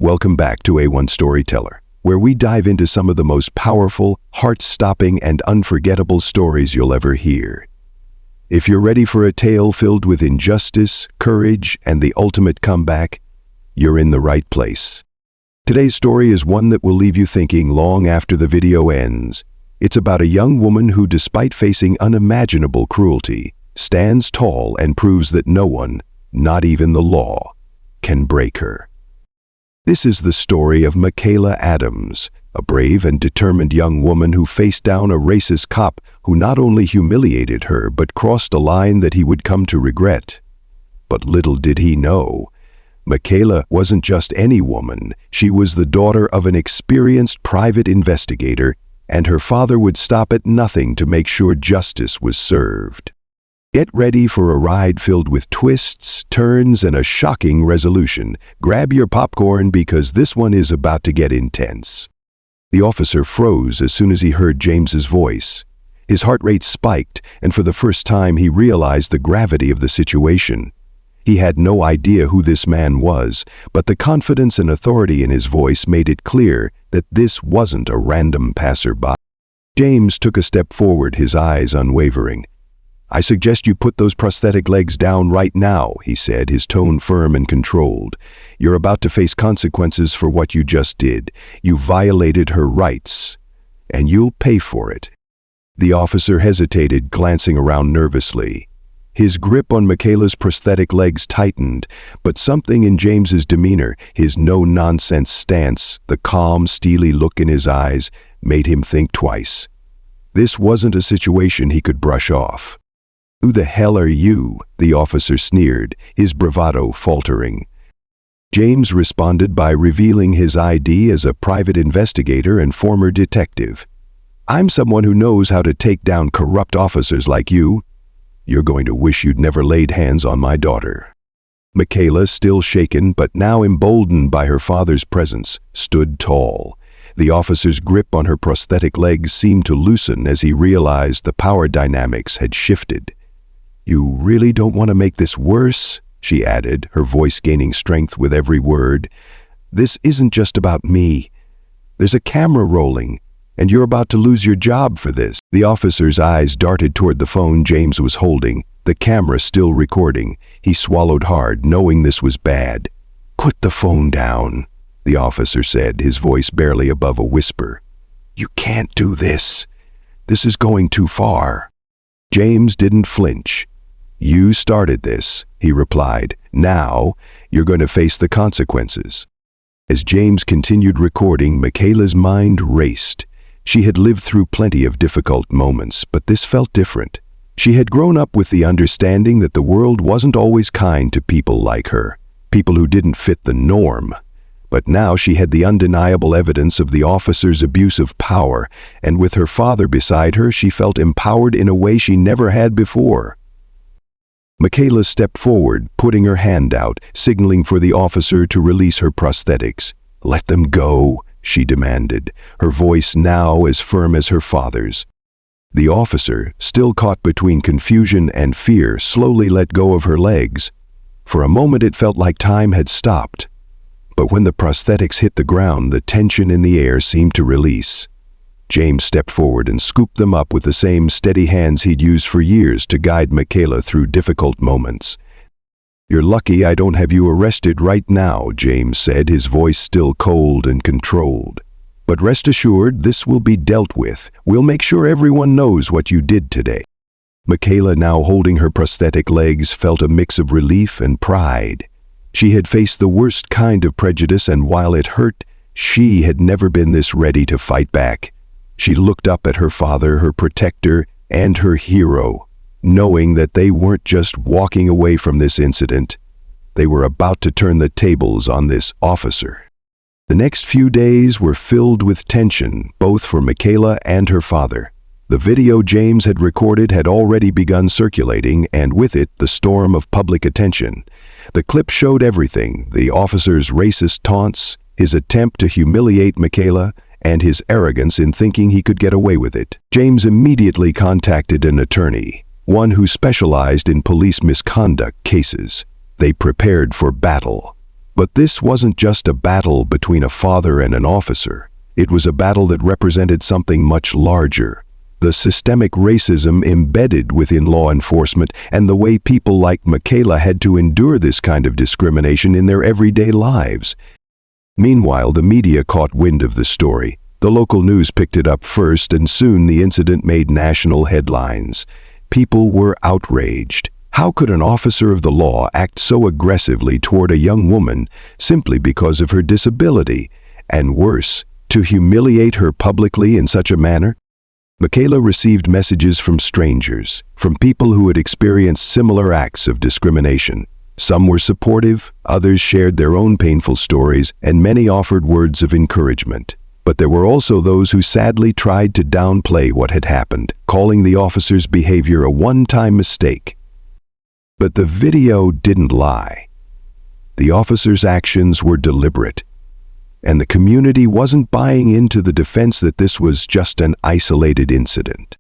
Welcome back to A1 Storyteller, where we dive into some of the most powerful, heart-stopping, and unforgettable stories you'll ever hear. If you're ready for a tale filled with injustice, courage, and the ultimate comeback, you're in the right place. Today's story is one that will leave you thinking long after the video ends. It's about a young woman who, despite facing unimaginable cruelty, stands tall and proves that no one, not even the law, can break her. This is the story of Michaela Adams, a brave and determined young woman who faced down a racist cop who not only humiliated her but crossed a line that he would come to regret. But little did he know, Michaela wasn't just any woman. She was the daughter of an experienced private investigator, and her father would stop at nothing to make sure justice was served. Get ready for a ride filled with twists, turns, and a shocking resolution. Grab your popcorn because this one is about to get intense. The officer froze as soon as he heard James's voice. His heart rate spiked, and for the first time he realized the gravity of the situation. He had no idea who this man was, but the confidence and authority in his voice made it clear that this wasn't a random passerby. James took a step forward, his eyes unwavering. "I suggest you put those prosthetic legs down right now," he said, his tone firm and controlled. "You're about to face consequences for what you just did. You violated her rights, and you'll pay for it." The officer hesitated, glancing around nervously. His grip on Michaela's prosthetic legs tightened, but something in James's demeanor, his no-nonsense stance, the calm, steely look in his eyes, made him think twice. This wasn't a situation he could brush off. "Who the hell are you?" the officer sneered, his bravado faltering. James responded by revealing his ID as a private investigator and former detective. "I'm someone who knows how to take down corrupt officers like you. You're going to wish you'd never laid hands on my daughter." Michaela, still shaken but now emboldened by her father's presence, stood tall. The officer's grip on her prosthetic legs seemed to loosen as he realized the power dynamics had shifted. "You really don't want to make this worse?" she added, her voice gaining strength with every word. "This isn't just about me. There's a camera rolling, and you're about to lose your job for this." The officer's eyes darted toward the phone James was holding, the camera still recording. He swallowed hard, knowing this was bad. "Put the phone down," the officer said, his voice barely above a whisper. "You can't do this. This is going too far." James didn't flinch. "You started this," he replied. "Now, you're going to face the consequences." As James continued recording, Michaela's mind raced. She had lived through plenty of difficult moments, but this felt different. She had grown up with the understanding that the world wasn't always kind to people like her, people who didn't fit the norm. But now she had the undeniable evidence of the officer's abuse of power, and with her father beside her, she felt empowered in a way she never had before. Michaela stepped forward, putting her hand out, signaling for the officer to release her prosthetics. "Let them go," she demanded, her voice now as firm as her father's. The officer, still caught between confusion and fear, slowly let go of her legs. For a moment it felt like time had stopped. But when the prosthetics hit the ground, the tension in the air seemed to release. James stepped forward and scooped them up with the same steady hands he'd used for years to guide Michaela through difficult moments. "You're lucky I don't have you arrested right now," James said, his voice still cold and controlled. "But rest assured, this will be dealt with. We'll make sure everyone knows what you did today." Michaela, now holding her prosthetic legs, felt a mix of relief and pride. She had faced the worst kind of prejudice, and while it hurt, she had never been this ready to fight back. She looked up at her father, her protector, and her hero, knowing that they weren't just walking away from this incident. They were about to turn the tables on this officer. The next few days were filled with tension, both for Michaela and her father. The video James had recorded had already begun circulating, and with it, the storm of public attention. The clip showed everything: the officer's racist taunts, his attempt to humiliate Michaela, and his arrogance in thinking he could get away with it. James immediately contacted an attorney, one who specialized in police misconduct cases. They prepared for battle. But this wasn't just a battle between a father and an officer. It was a battle that represented something much larger. The systemic racism embedded within law enforcement and the way people like Michaela had to endure this kind of discrimination in their everyday lives. Meanwhile, the media caught wind of the story. The local news picked it up first, and soon the incident made national headlines. People were outraged. How could an officer of the law act so aggressively toward a young woman simply because of her disability? And worse, to humiliate her publicly in such a manner? Michaela received messages from strangers, from people who had experienced similar acts of discrimination. Some were supportive, others shared their own painful stories, and many offered words of encouragement. But there were also those who sadly tried to downplay what had happened, calling the officer's behavior a one-time mistake. But the video didn't lie. The officer's actions were deliberate, and the community wasn't buying into the defense that this was just an isolated incident.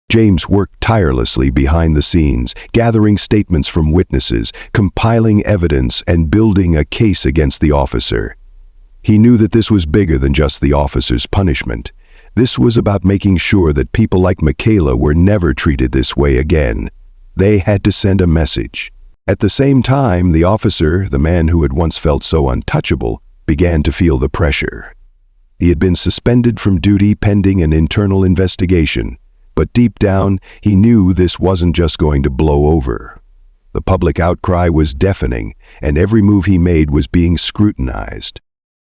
James worked tirelessly behind the scenes, gathering statements from witnesses, compiling evidence, and building a case against the officer. He knew that this was bigger than just the officer's punishment. This was about making sure that people like Michaela were never treated this way again. They had to send a message. At the same time, the officer, the man who had once felt so untouchable, began to feel the pressure. He had been suspended from duty pending an internal investigation, but deep down, he knew this wasn't just going to blow over. The public outcry was deafening, and every move he made was being scrutinized.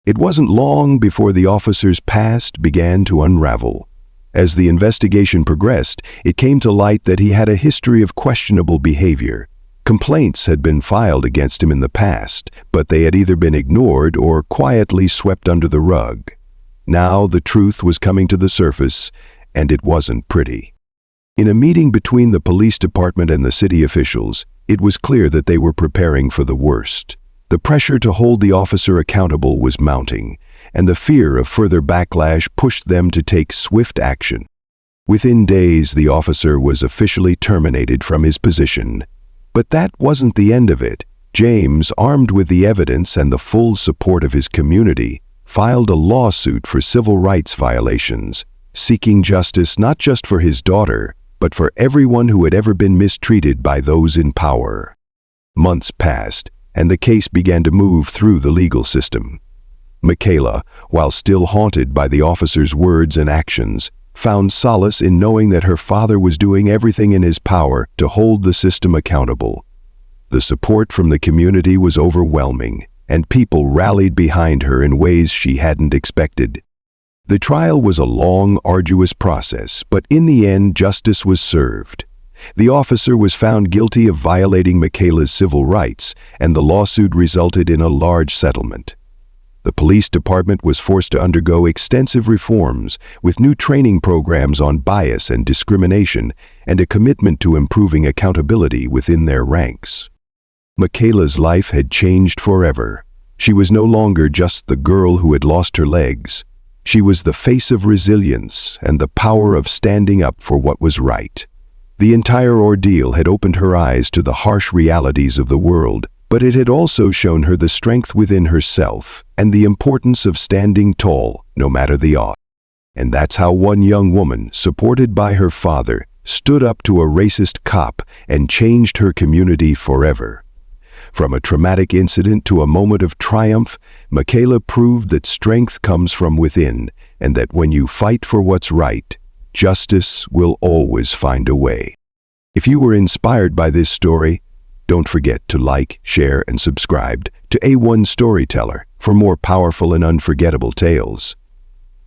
It wasn't long before the officer's past began to unravel. As the investigation progressed, it came to light that he had a history of questionable behavior. Complaints had been filed against him in the past, but they had either been ignored or quietly swept under the rug. Now the truth was coming to the surface, and it wasn't pretty. In a meeting between the police department and the city officials, it was clear that they were preparing for the worst. The pressure to hold the officer accountable was mounting, and the fear of further backlash pushed them to take swift action. Within days, the officer was officially terminated from his position. But that wasn't the end of it. James, armed with the evidence and the full support of his community, filed a lawsuit for civil rights violations, seeking justice not just for his daughter, but for everyone who had ever been mistreated by those in power. Months passed, and the case began to move through the legal system. Michaela, while still haunted by the officer's words and actions, found solace in knowing that her father was doing everything in his power to hold the system accountable. The support from the community was overwhelming, and people rallied behind her in ways she hadn't expected. The trial was a long, arduous process, but in the end, justice was served. The officer was found guilty of violating Michaela's civil rights, and the lawsuit resulted in a large settlement. The police department was forced to undergo extensive reforms, with new training programs on bias and discrimination, and a commitment to improving accountability within their ranks. Michaela's life had changed forever. She was no longer just the girl who had lost her legs. She was the face of resilience and the power of standing up for what was right. The entire ordeal had opened her eyes to the harsh realities of the world, but it had also shown her the strength within herself and the importance of standing tall, no matter the odds. And that's how one young woman, supported by her father, stood up to a racist cop and changed her community forever. From a traumatic incident to a moment of triumph, Michaela proved that strength comes from within, and that when you fight for what's right, justice will always find a way. If you were inspired by this story, don't forget to like, share, and subscribe to A1 Storyteller for more powerful and unforgettable tales.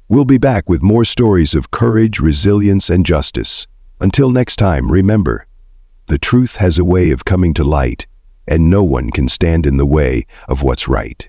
We'll be back with more stories of courage, resilience, and justice. Until next time, remember, the truth has a way of coming to light, and no one can stand in the way of what's right.